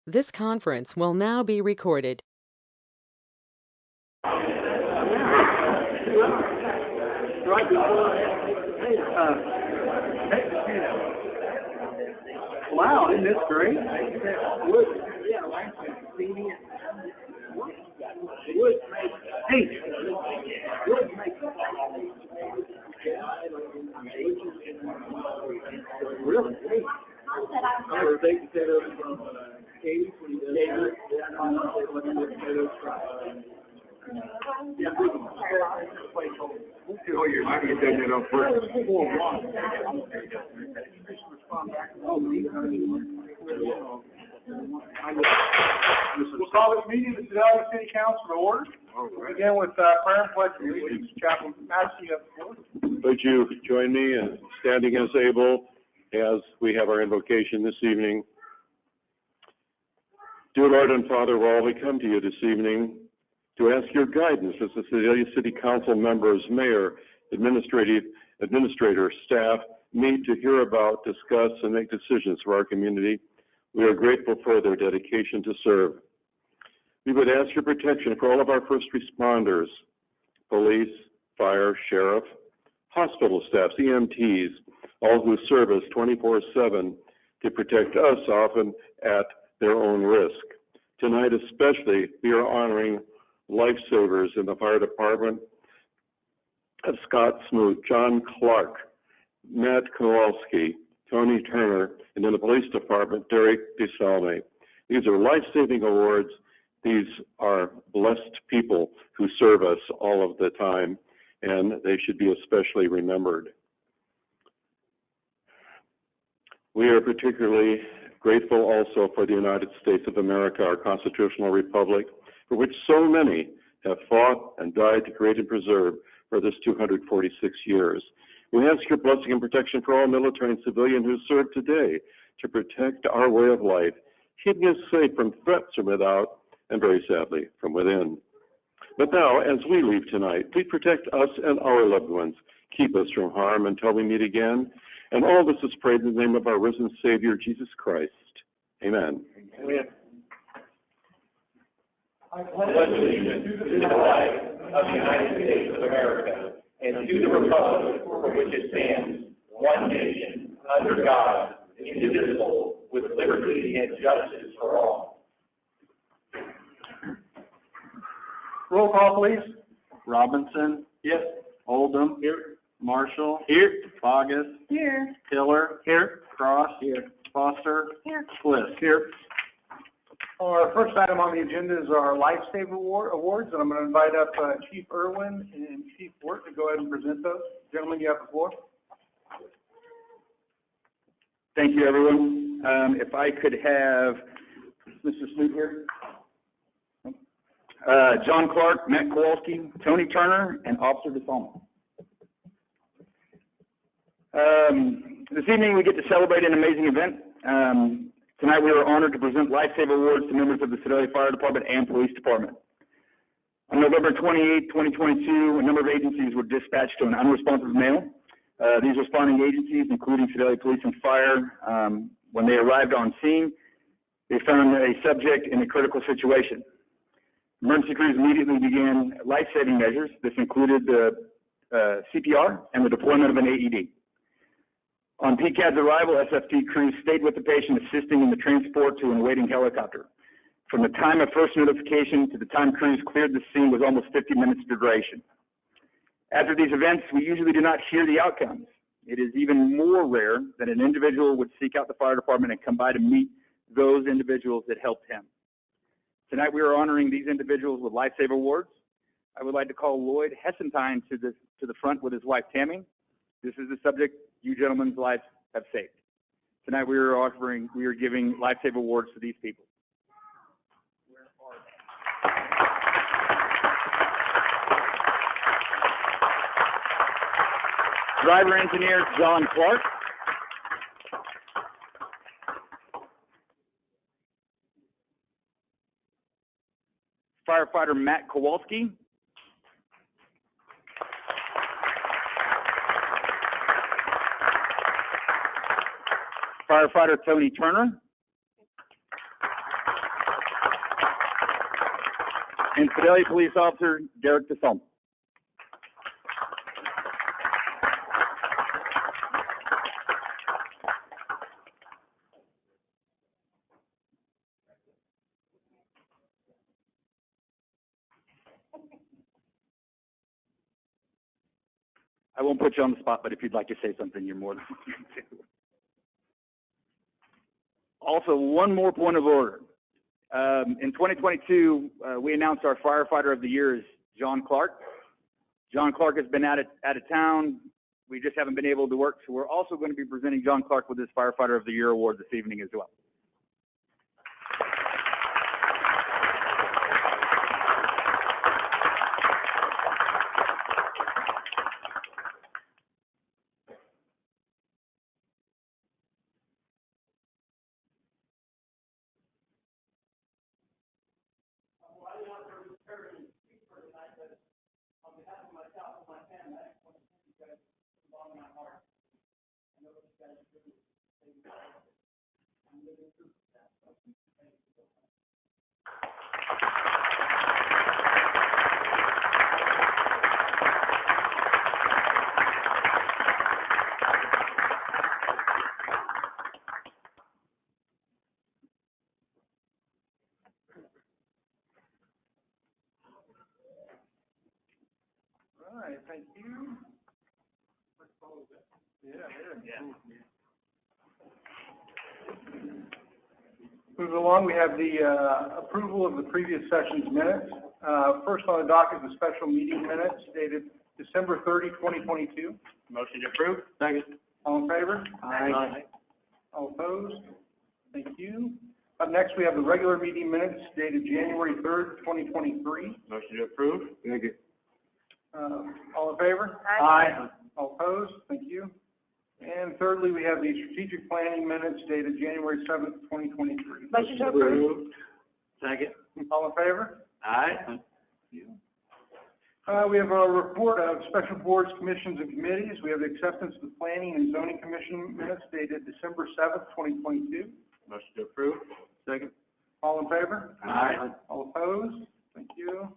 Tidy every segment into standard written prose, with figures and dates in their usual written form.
This conference will now be recorded. Wow, isn't this great? Hey, really? I was baked potatoes from Katie's when he does oh, you might get that on first. We'll call this meeting of the Sedalia City Council to order. We'll begin with prayer and pledge of allegiance. Chaplain Madison, you have the floor. Would you join me in standing as able as we have our invocation this evening? Dear Lord and Father of all, we come to you this evening to ask your guidance as the Sedalia City Council members, mayor, administrator, staff meet to hear about, discuss, and make decisions for our community. We are grateful for their dedication to serve. We would ask your protection for all of our first responders, police, fire, sheriff, hospital staff, EMTs, all who serve us 24/7 to protect us, often at their own risk. Tonight especially, we are honoring lifesavers in the fire department of Scott Smoot, John Clark, Matt Kowalski, Tony Turner, and in the police department, Derek DeSalme. These are life-saving awards. These are blessed people who serve us all of the time, and they should be especially remembered. We are particularly grateful also for the United States of America, our constitutional republic, for which so many have fought and died to create and preserve for this 246 years. We ask your blessing and protection for all military and civilian who serve today to protect our way of life, keeping us safe from threats from without and, very sadly, from within. But now, as we leave tonight, please protect us and our loved ones. Keep us from harm until we meet again. And all this is prayed in the name of our risen Savior, Jesus Christ. Amen. Amen. I pledge allegiance to the flag of the United States of America and to the republic for which it stands, one nation, under God, indivisible, with liberty and justice for all. Roll call, please. Robinson. Yes. Oldham. Here. Marshall. Here. Bogus. Here. Hiller. Here. Cross. Here. Foster. Here. Bliss. Here. Our first item on the agenda is our Lifesaver Awards, and I'm going to invite up Chief Irwin and Chief Wirt to go ahead and present those. Gentlemen, you have the floor. Thank you, everyone. If I could have Mr. Smoot here. John Clark, Matt Kowalski, Tony Turner, and Officer DeSalma. This evening we get to celebrate an amazing event. Tonight we are honored to present Lifesaver Awards to members of the Sedalia Fire Department and Police Department. On November 28, 2022, a number of agencies were dispatched to an unresponsive male. These responding agencies, including Sedalia Police and Fire, when they arrived on scene, they found a subject in a critical situation. Emergency crews immediately began life-saving measures. This included the CPR and the deployment of an AED. On PCAD's arrival, SFT crews stayed with the patient, assisting in the transport to an awaiting helicopter. From the time of first notification to the time crews cleared the scene was almost 50 minutes duration. After these events, we usually do not hear the outcomes. It is even more rare that an individual would seek out the fire department and come by to meet those individuals that helped him. Tonight we are honoring these individuals with Lifesaver Awards. I would like to call Lloyd Hessentine to the front with his wife Tammy. This is the subject you gentlemen's lives have saved. Tonight we are giving Lifesaver Awards to these people. Where are they? Driver engineer John Clark. Firefighter Matt Kowalski. Firefighter Tony Turner. and Sedalia Police Officer Derek DeSalm. I won't put you on the spot, but if you'd like to say something, you're more than welcome to. Also, one more point of order. In 2022, we announced our firefighter of the year is John Clark. John Clark has been out of town. We just haven't been able to work, so we're also going to be presenting John Clark with his firefighter of the year award this evening as well. All right, thank you. Moving along, we have the approval of the previous session's minutes. First on the docket is the special meeting minutes dated December 30, 2022. Motion to approve. Second. All in favor? Aye. All opposed? Thank you. Up next, we have the regular meeting minutes dated January 3rd, 2023. Motion to approve. Second. All in favor? Aye. All opposed? Thank you. And thirdly, we have the strategic planning minutes dated January 7th, 2023. Motion to approve. Second. All in favor? Aye. We have a report of special boards, commissions, and committees. We have the acceptance of the Planning and Zoning Commission minutes dated December 7th, 2022. Motion to approve. Second. All in favor? Aye. All opposed? Thank you.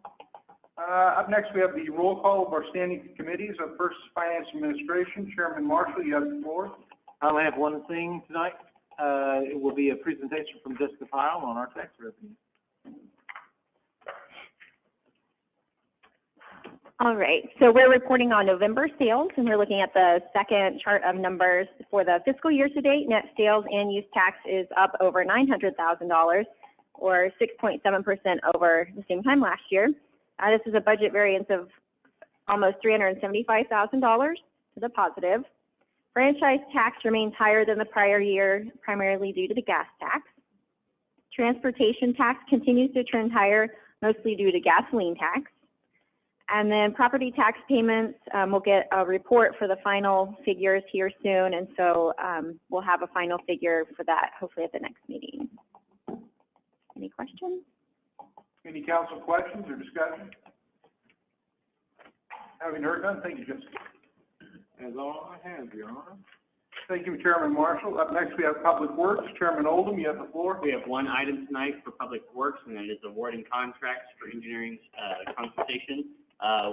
Up next, we have the roll call of our standing committees. First is Finance Administration. Chairman Marshall, you have the floor. I only have one thing tonight. It will be a presentation from Jessica Pyle on our tax revenue. All right, so we're reporting on November sales, and we're looking at the second chart of numbers for the fiscal year to date. Net sales and use tax is up over $900,000, or 6.7% over the same time last year. This is a budget variance of almost $375,000 to the positive. Franchise tax remains higher than the prior year, primarily due to the gas tax. Transportation tax continues to trend higher, mostly due to gasoline tax. And then property tax payments, we'll get a report for the final figures here soon, and so we'll have a final figure for that hopefully at the next meeting. Any questions? Any council questions or discussion? Having heard none, thank you, Jessica. That's all I have, Your Honor. Thank you, Chairman Marshall. Up next, we have Public Works. Chairman Oldham, you have the floor. We have one item tonight for Public Works, and that is awarding contracts for engineering consultation.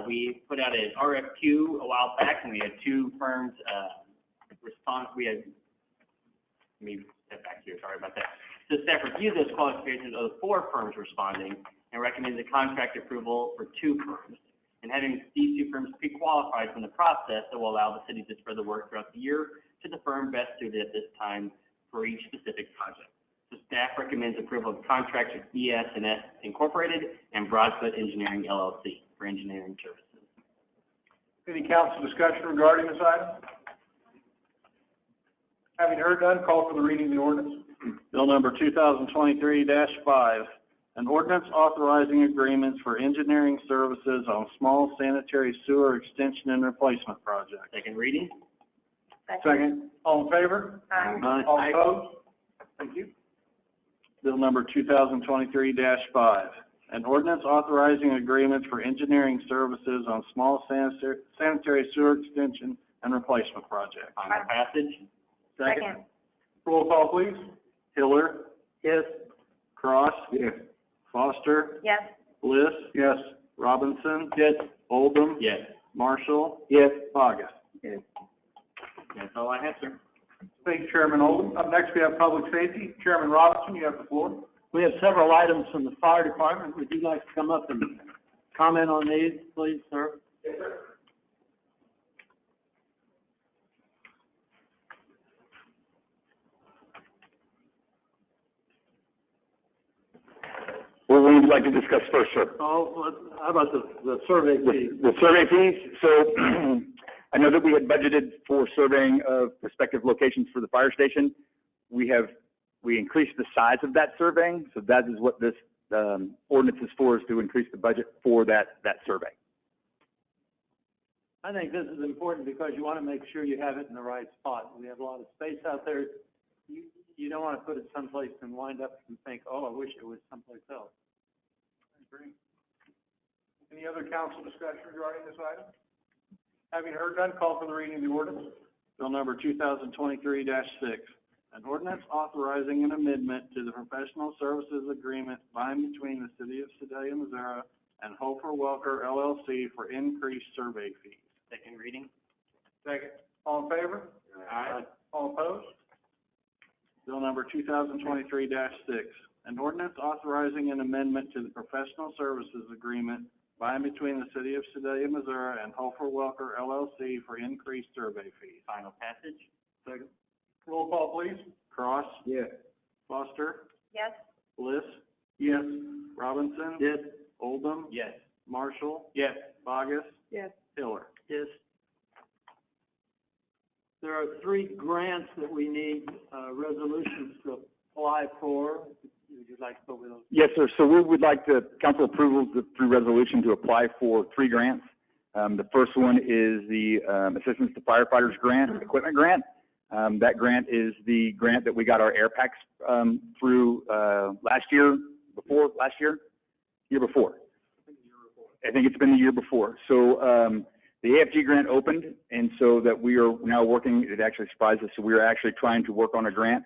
We put out an RFQ a while back, and we had two firms respond. Let me step back here, sorry about that. So staff reviewed those qualifications of the four firms responding and recommended contract approval for two firms. And having these two firms pre-qualified from the process, that will allow the city to spread the work throughout the year to the firm best suited at this time for each specific project. So staff recommends approval of contracts with ES&S Incorporated and Broadfoot Engineering LLC for engineering services. Any council discussion regarding this item? Having heard none, call for the reading of the ordinance. Bill number 2023-5, an ordinance authorizing agreements for engineering services on small sanitary sewer extension and replacement projects. Second reading? Second. All in favor? Aye. All opposed? Thank you. Bill number 2023-5, an ordinance authorizing agreements for engineering services on small sanitary sewer extension and replacement projects. Final passage? Second. Roll call, please. Hiller. Yes. Cross. Yes. Foster. Yes. Bliss. Yes. Robinson. Yes. Oldham. Yes. Marshall. Yes. Bogus. That's all I have, sir. Thank you, Chairman Oldham. Up next, we have Public Safety. Chairman Robinson, you have the floor. We have several items from the fire department. Would you like to come up and comment on these, please, sir? What would you like to discuss first, sir? Oh, how about the survey fee? The survey fees, so I know that we had budgeted for surveying of prospective locations for the fire station. We increased the size of that surveying, so that is what this ordinance is for, is to increase the budget for that survey. I think this is important because you want to make sure you have it in the right spot. We have a lot of space out there. You don't want to put it someplace and wind up and think, oh, I wish it was someplace else. I agree. Any other council discussion regarding this item? Having heard none, call for the reading of the ordinance. Bill number 2023-6, an ordinance authorizing an amendment to the professional services agreement by and between the City of Sedalia, Missouri and Hofer Welker LLC for increased survey fees. Second reading? Second. All in favor? Aye. All opposed? Bill number 2023-6, an ordinance authorizing an amendment to the professional services agreement by and between the City of Sedalia, Missouri and Hofer Welker LLC for increased survey fees. Final passage? Second. Roll call, please. Cross. Yes. Foster. Yes. Bliss. Yes. Robinson. Yes. Oldham. Yes. Marshall. Yes. Bogus. Yes. Hiller. Yes. There are 3 grants that we need, resolutions to apply for. Would you like to go over those? Yes, sir. So we would like the council approval through resolution to apply for 3 grants. The first one is the Assistance to Firefighters Grant, Equipment Grant. That grant is the grant that we got our air packs through year before. I think it's been the year before. So the AFG grant opened, and so that we are now working, it actually surprised us, so we are actually trying to work on a grant.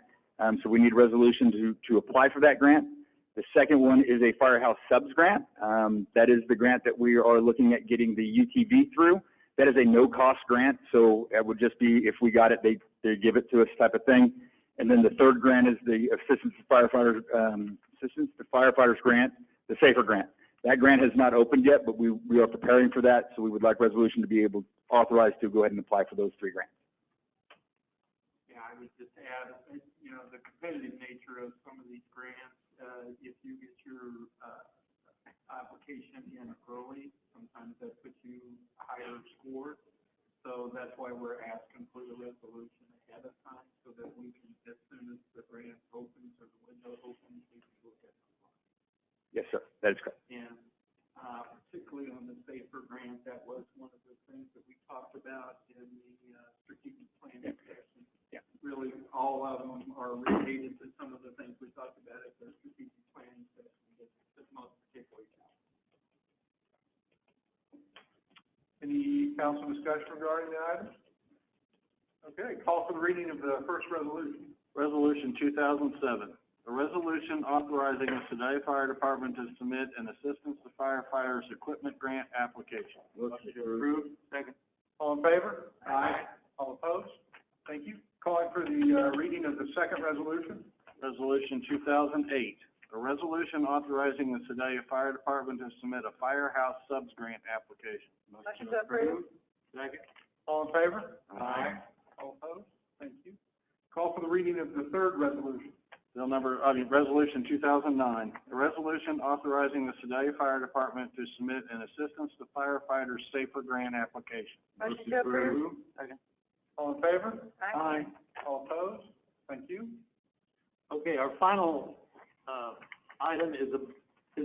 So we need a resolution to apply for that grant. The second one is a Firehouse Subs grant. That is the grant that we are looking at getting the UTV through. That is a no-cost grant, so it would just be, if we got it, they give it to us type of thing. And then the third grant is the Assistance to Firefighters grant, the SAFER grant. That grant has not opened yet, but we are preparing for that, so we would like resolution to be able, authorized to go ahead and apply for those 3 grants. Yeah, I would just add, you know, the competitive nature of some of these grants, if you get your application in early, sometimes that puts you a higher score. So that's why we're asking for the resolution ahead of time, so that we can, as soon as the grant opens or the window opens, we can look at it. Yes, sir. That is correct. And particularly on the SAFER grant, that was one of the things that we talked about in the strategic planning session. Yeah. Really, all of them are related to some of the things we talked about at the strategic planning session, but most particularly. Any council discussion regarding the item? Okay, call for the reading of the first resolution. Resolution 2007, a resolution authorizing the Sedalia Fire Department to submit an Assistance to Firefighters Equipment Grant application. Motion approved. Second. All in favor? Aye. All opposed? Thank you. Calling for the reading of the second resolution. Resolution 2008, a resolution authorizing the Sedalia Fire Department to submit a Firehouse Subs Grant application. Motion to approve. Second. All in favor? Aye. All opposed? Thank you. Call for the reading of the third resolution. Resolution 2009, a resolution authorizing the Sedalia Fire Department to submit an Assistance to Firefighters SAFER Grant application. Motion to approve. Second. All in favor? Aye. All opposed? Thank you. Okay, our final item is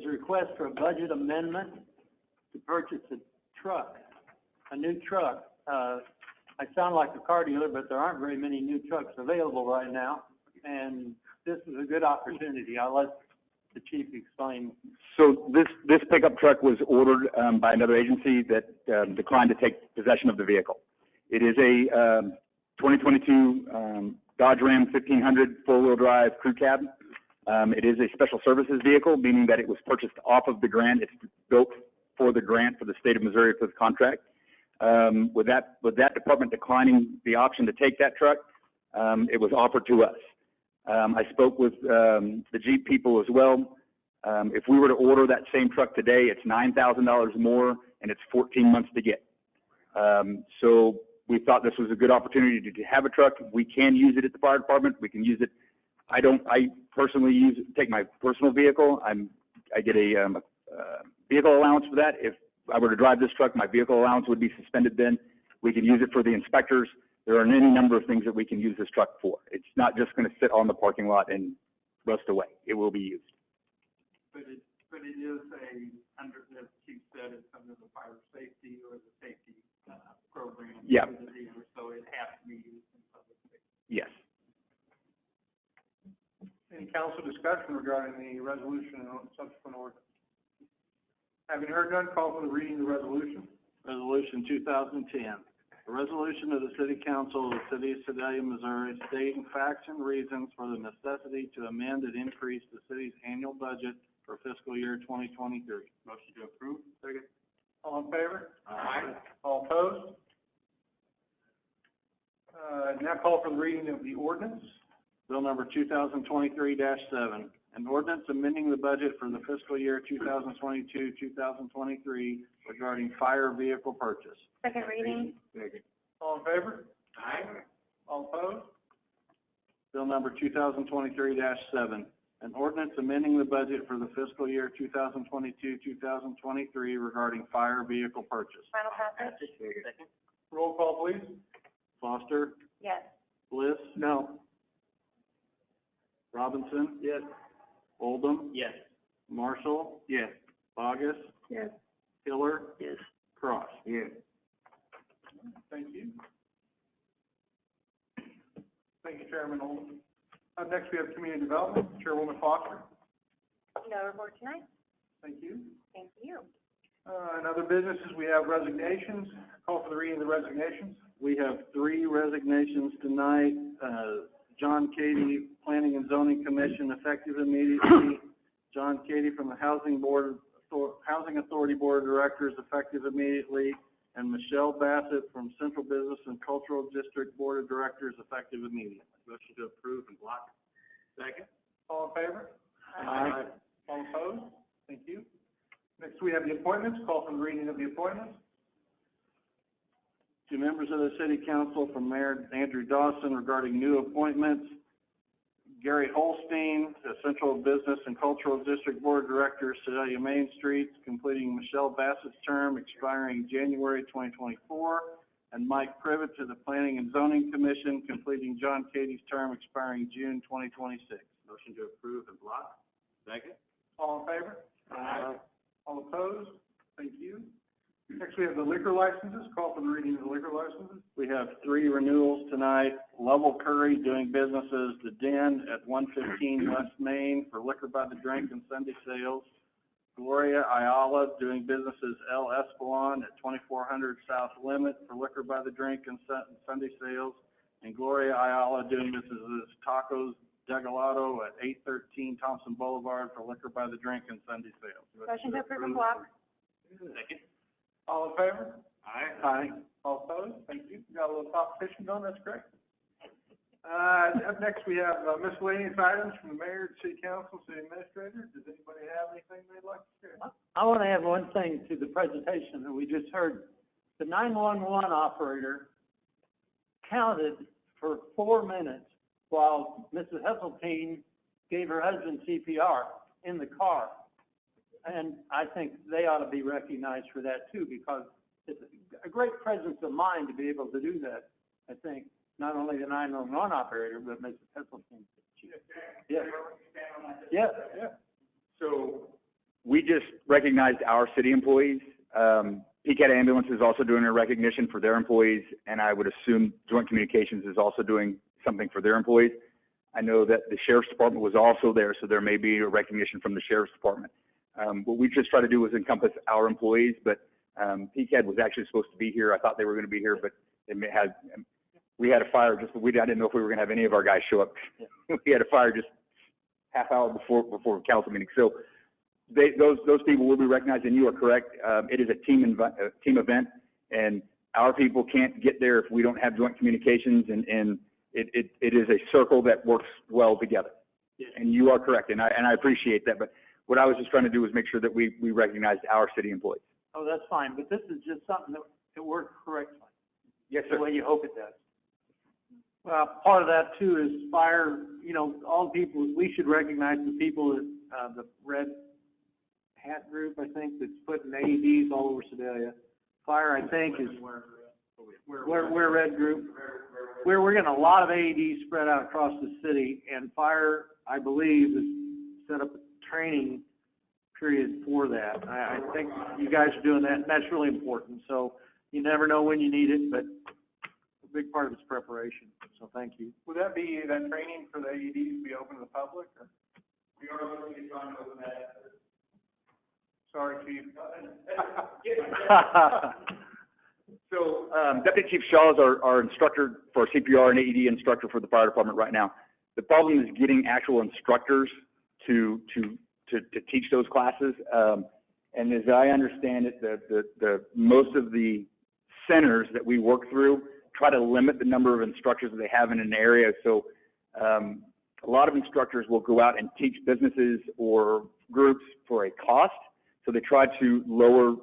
a request for a budget amendment to purchase a new truck. I sound like a car dealer, but there aren't very many new trucks available right now, and this is a good opportunity. I'll let the chief explain. So this pickup truck was ordered by another agency that declined to take possession of the vehicle. It is a 2022 Dodge Ram 1500 four-wheel drive crew cab. It is a special services vehicle, meaning that it was purchased off of the grant. It's built for the grant for the state of Missouri for the contract. With that department declining the option to take that truck, it was offered to us. I spoke with the Jeep people as well. If we were to order that same truck today, it's $9,000 more, and it's 14 months to get. So we thought this was a good opportunity to have a truck. We can use it at the fire department. We can use it. I personally take my personal vehicle. I get a vehicle allowance for that. If I were to drive this truck, my vehicle allowance would be suspended then. We can use it for the inspectors. There are any number of things that we can use this truck for. It's not just going to sit on the parking lot and rust away. It will be used. But it is under, as Chief said, it's under the fire safety or the safety, program. Yeah. So it has to be used in public safety. Yes. Any council discussion regarding the resolution and subsequent ordinance? Having heard none, call for the reading of the resolution. Resolution 2010, a resolution of the City Council of the City of Sedalia, Missouri, stating facts and reasons for the necessity to amend and increase the city's annual budget for fiscal year 2023. Motion to approve. Second. All in favor? Aye. All opposed? Now call for the reading of the ordinance. Bill number 2023-7, an ordinance amending the budget for the fiscal year 2022-2023 regarding fire vehicle purchase. Second reading. All in favor? Aye. All opposed? Bill number 2023-7, an ordinance amending the budget for the fiscal year 2022-2023 regarding fire vehicle purchase. Final passage? Second. Roll call, please. Foster, Yes. Bliss, No. Robinson, Yes. Oldham, Yes. Marshall, Yes. Bogus, Yes. Hiller, Yes. Cross. Yes. Thank you. Thank you, Chairman Holden. Up next, we have Community Development, Chairwoman Foster. No report tonight. Thank you. Thank you. In other businesses, we have resignations. Call for the reading of the resignations. We have 3 resignations tonight. John Cady, Planning and Zoning Commission, effective immediately. John Cady from the Housing Authority Board of Directors, effective immediately. And Michelle Bassett from Central Business and Cultural District Board of Directors, effective immediately. Motion to approve and block. Second. All in favor? Aye. All opposed? Thank you. Next, we have the appointments. Call for the reading of the appointments. To members of the City Council from Mayor Andrew Dawson regarding new appointments. Gary Holstein, the Central Business and Cultural District Board Director, Sedalia Main Street, completing Michelle Bassett's term expiring January 2024. And Mike Privet to the Planning and Zoning Commission, completing John Cady's term expiring June 2026. Motion to approve and block. Second. All in favor? Aye. All opposed? Thank you. Next, we have the liquor licenses. Call for the reading of the liquor licenses. We have 3 renewals tonight. Lovell Curry doing business as The Den at 115 West Main for liquor by the drink and Sunday sales. Gloria Ayala doing business as El Espolon at 2400 South Limit for liquor by the drink and Sunday sales. And Gloria Ayala doing business as Tacos Degalado at 813 Thompson Boulevard for liquor by the drink and Sunday sales. Motion to approve and block. Second. All in favor? Aye. Aye. All opposed? Thank you. Got a little competition going, that's great. Up next, we have miscellaneous items from the mayor, city council, city administrator. Does anybody have anything they'd like to share? I want to add one thing to the presentation that we just heard. The 911 operator counted for 4 minutes while Mrs. Hesseltine gave her husband CPR in the car. And I think they ought to be recognized for that too, because it's a great presence of mind to be able to do that. I think not only the 911 operator, but Mrs. Hesseltine. Yes. Yes. Yeah. So we just recognized our city employees. PCAT Ambulance is also doing a recognition for their employees, and I would assume Joint Communications is also doing something for their employees. I know that the Sheriff's Department was also there, so there may be a recognition from the Sheriff's Department. What we just tried to do was encompass our employees, but PCAD was actually supposed to be here. I thought they were going to be here, but we had a fire I didn't know if we were going to have any of our guys show up. We had a fire just half hour before council meeting. So those people will be recognized, and you are correct. It is a team event, and our people can't get there if we don't have joint communications, and it is a circle that works well together. Yeah. And you are correct, and I appreciate that. But what I was just trying to do was make sure that we recognized our city employees. Oh, that's fine, but this is just something that works correctly. Yes, The way you hope it does. Well, part of that too is fire, all people, we should recognize the people that, the Red Hat group, I think, that's putting AEDs all over Sedalia. Fire, I think, is, we're Red group. We're getting a lot of AEDs spread out across the city, and fire, I believe, has set up a training period for that. I think you guys are doing that, and that's really important. So you never know when you need it, but a big part of it's preparation. So thank you. Would that training for the AEDs be open to the public, or? We are looking at trying to open that. Sorry, Chief. So, Deputy Chief Shaw is our instructor for CPR and AED instructor for the fire department right now. The problem is getting actual instructors to teach those classes. And as I understand it, the most of the centers that we work through try to limit the number of instructors that they have in an area. So, a lot of instructors will go out and teach businesses or groups for a cost. So they try to lower,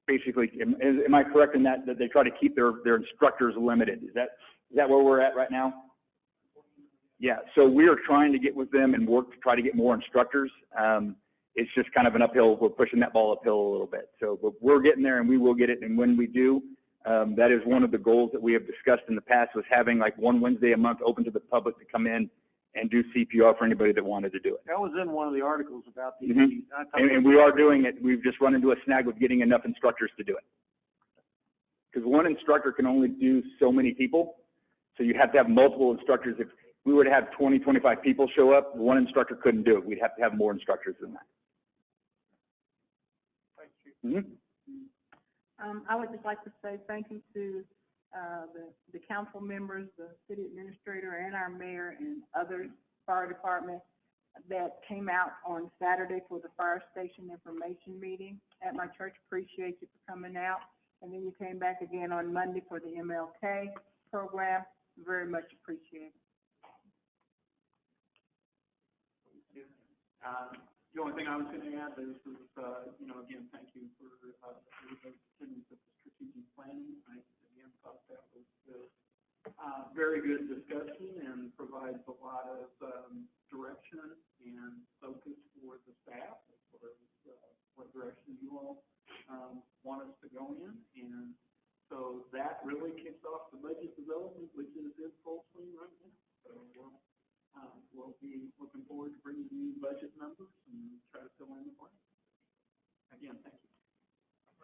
basically, am I correct in that they try to keep their instructors limited? Is that where we're at right now? Yeah, so we are trying to get with them and work to try to get more instructors. It's just kind of an uphill, we're pushing that ball uphill a little bit. So but we're getting there, and we will get it, and when we do, that is one of the goals that we have discussed in the past, was having like one Wednesday a month open to the public to come in and do CPR for anybody that wanted to do it. That was in one of the articles about the, And we are doing it. We've just run into a snag with getting enough instructors to do it. Because one instructor can only do so many people, so you have to have multiple instructors. If we were to have 20, 25 people show up, one instructor couldn't do it. We'd have to have more instructors than that. Thank you. I would just like to say thank you to the council members, the city administrator, and our mayor, and others, fire department, that came out on Saturday for the fire station information meeting at my church. Appreciate you for coming out. And then you came back again on Monday for the MLK program. Very much appreciated. The only thing I was going to add is, again, thank you for everybody's attendance at the strategic planning. I, again, thought that was very good discussion and provides a lot of direction and focus for the staff as far as what direction you all want us to go in. And so that really kicks off the budget development, which is in full swing right now. So we'll be looking forward to bringing you budget numbers and try to fill in the blanks. Again, thank you.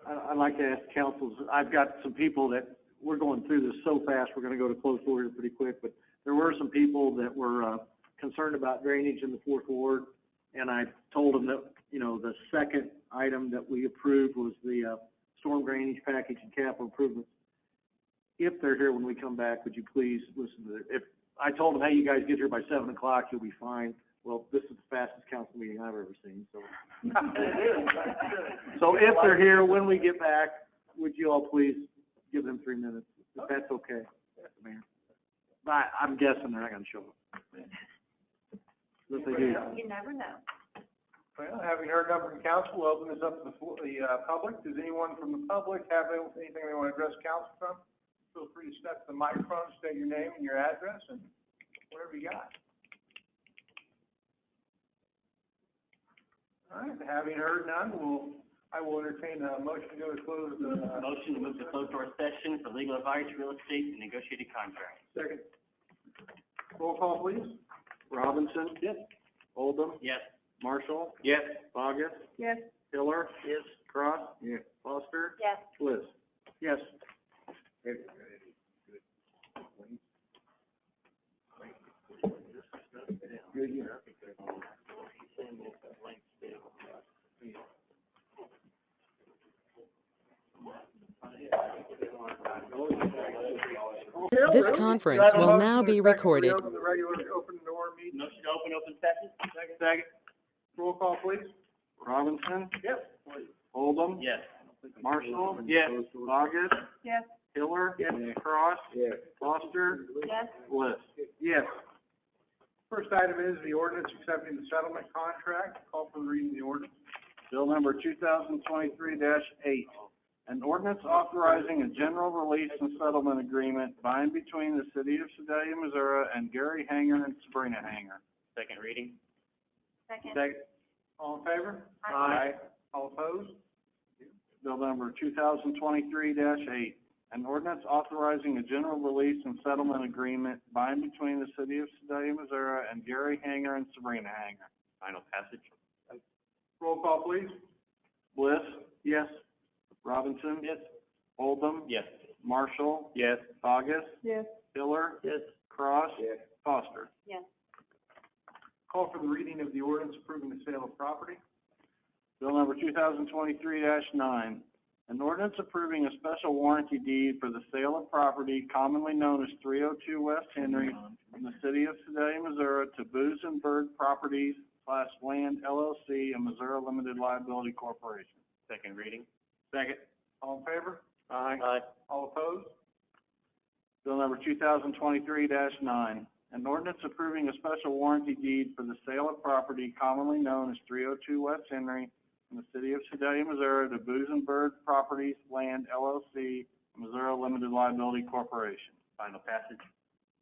I'd like to ask councils, I've got some people that, we're going through this so fast, we're going to go to closed door here pretty quick, but there were some people that were concerned about drainage in the Fourth Ward, and I told them that, the second item that we approved was the storm drainage package and capital improvements. If they're here when we come back, would you please listen to it? If I told them, hey, you guys get here by 7 o'clock, you'll be fine. Well, this is the fastest council meeting I've ever seen, so. So if they're here when we get back, would you all please give them 3 minutes, if that's okay, Mayor? But I'm guessing they're not gonna show up. If they do. You never know. Well, having heard enough from council, we'll open this up to the public. Does anyone from the public have anything they want to address council from? Feel free to step to the microphone, state your name and your address, and whatever you got. All right, having heard none, I will entertain a motion to go to close the. Motion to move to closed door session for legal advice, real estate, and negotiated contracts. Second. Roll call, please. Robinson? Yes. Oldham? Yes. Marshall? Yes. Bogus? Yes. Hiller? Yes. Cross? Yes. Foster? Yes. Bliss? Yes. This conference will now be recorded. Open the regular open door meeting. Motion to open session? Second. Second. Roll call, please. Robinson? Yes. Oldham? Yes. Marshall? Yes. Bogus? Yes. Hiller? Yes. Cross? Yes. Foster? Yes. Bliss? Yes. First item is the ordinance accepting the settlement contract. Call for the reading of the ordinance. Bill number 2023-8, an ordinance authorizing a general release and settlement agreement by and between the city of Sedalia, Missouri and Gary Hanger and Sabrina Hanger. Second reading? Second. All in favor? Aye. All opposed? Bill number 2023-8, an ordinance authorizing a general release and settlement agreement by and between the city of Sedalia, Missouri and Gary Hanger and Sabrina Hanger. Final passage? Roll call, please. Bliss? Yes. Robinson? Yes. Oldham? Yes. Marshall? Yes. Bogus? Yes. Hiller? Yes. Cross? Foster? Yes. Call for the reading of the ordinance approving the sale of property. Bill number 2023-9, an ordinance approving a special warranty deed for the sale of property commonly known as 302 West Henry in the city of Sedalia, Missouri to Booz and Bird Properties / Land LLC and Missouri Limited Liability Corporation. Second reading? Second. All in favor? Aye. All opposed? Bill number 2023-9, an ordinance approving a special warranty deed for the sale of property commonly known as 302 West Henry in the city of Sedalia, Missouri to Booz and Bird Properties Land LLC, Missouri Limited Liability Corporation. Final passage?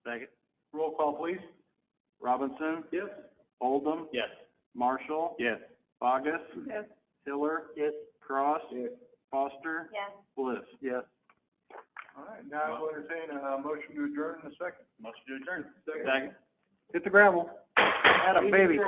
Second. Roll call, please. Robinson? Yes. Oldham? Yes. Marshall? Yes. Bogus? Yes. Hiller? Yes. Cross? Foster? Yes. Bliss? Yes. All right, now I will entertain a motion to adjourn in a second. Motion to adjourn. Second. Hit the gravel. Atta baby.